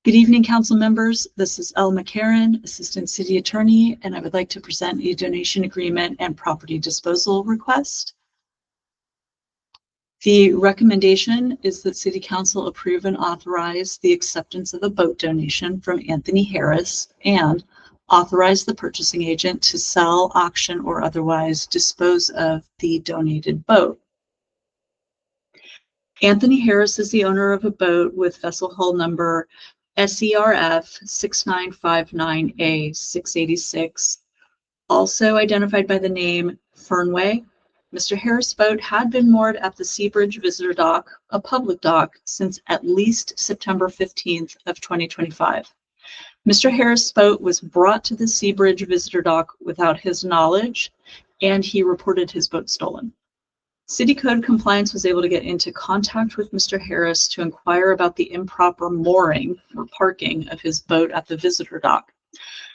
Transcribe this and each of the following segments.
Good evening, council members. This is Elle McCarran, Assistant City Attorney, and I would like to present a donation agreement and property disposal request. The recommendation is that City Council approve and authorize the acceptance of a boat donation from Anthony Harris and authorize the purchasing agent to sell, auction, or otherwise dispose of the donated boat. Anthony Harris is the owner of a boat with vessel hull number SERF 6959A686, also identified by the name Fernway. Mr. Harris' boat had been moored at the Seabridge Visitor Dock, a public dock, since at least September 15th of 2025. Mr. Harris' boat was brought to the Seabridge Visitor Dock without his knowledge, and he reported his boat stolen. City Code Compliance was able to get into contact with Mr. Harris to inquire about the improper mooring or parking of his boat at the visitor dock.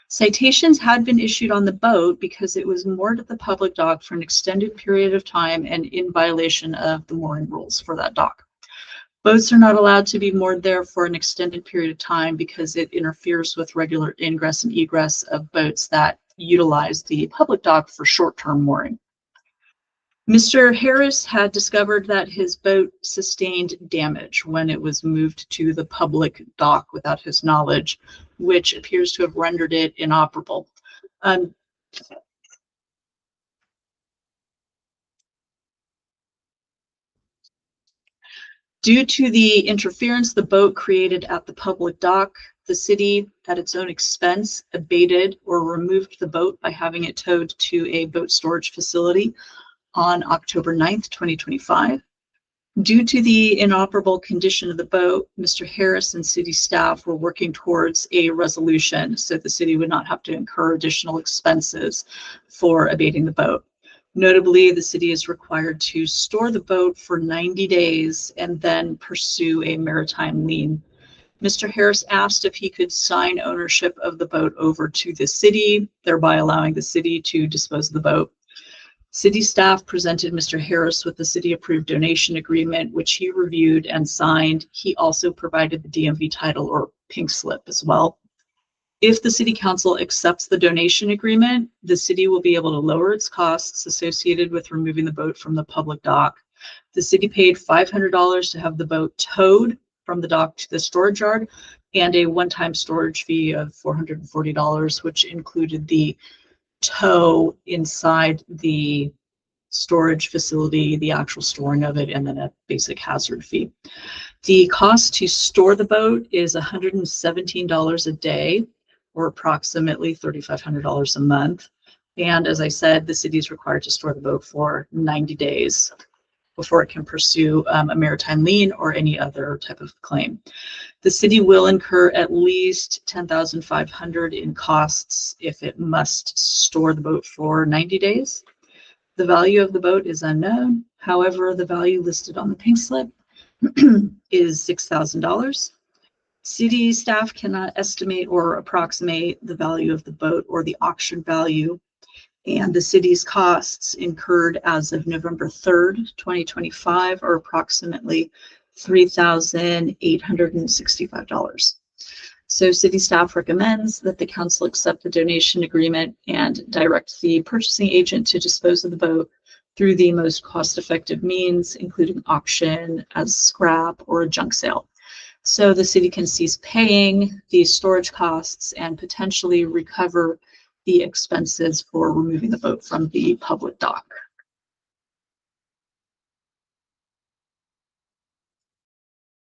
Citations had been issued on the boat because it was moored at the public dock for an extended period of time and in violation of the mooring rules for that dock. Boats are not allowed to be moored there for an extended period of time because it interferes with regular ingress and egress of boats that utilize the public dock for short-term mooring. Mr. Harris had discovered that his boat sustained damage when it was moved to the public dock without his knowledge, which appears to have rendered it inoperable. Due to the interference the boat created at the public dock, the city, at its own expense, abated or removed the boat by having it towed to a boat storage facility on October 9th, 2025. Due to the inoperable condition of the boat, Mr. Harris and city staff were working towards a resolution so the city would not have to incur additional expenses for abating the boat. Notably, the city is required to store the boat for 90 days and then pursue a maritime lien. Mr. Harris asked if he could sign ownership of the boat over to the city, thereby allowing the city to dispose of the boat. City staff presented Mr. Harris with the city-approved donation agreement, which he reviewed and signed. He also provided the DMV title or pink slip as well. If the City Council accepts the donation agreement, the city will be able to lower its costs associated with removing the boat from the public dock. The city paid $500 to have the boat towed from the dock to the storage yard and a one-time storage fee of $440, which included the tow inside the storage facility, the actual storing of it, and then a basic hazard fee. The cost to store the boat is $117 a day, or approximately $3,500 a month. And as I said, the city is required to store the boat for 90 days before it can pursue a maritime lien or any other type of claim. The city will incur at least $10,500 in costs if it must store the boat for 90 days. The value of the boat is unknown. However, the value listed on the pink slip is $6,000. City staff cannot estimate or approximate the value of the boat or the auction value, and the city's costs incurred as of November 3rd, 2025 are approximately $3,865. So city staff recommends that the council accept the donation agreement and direct the purchasing agent to dispose of the boat through the most cost-effective means, including auction, as scrap, or a junk sale. So the city can cease paying the storage costs and potentially recover the expenses for removing the boat from the public dock.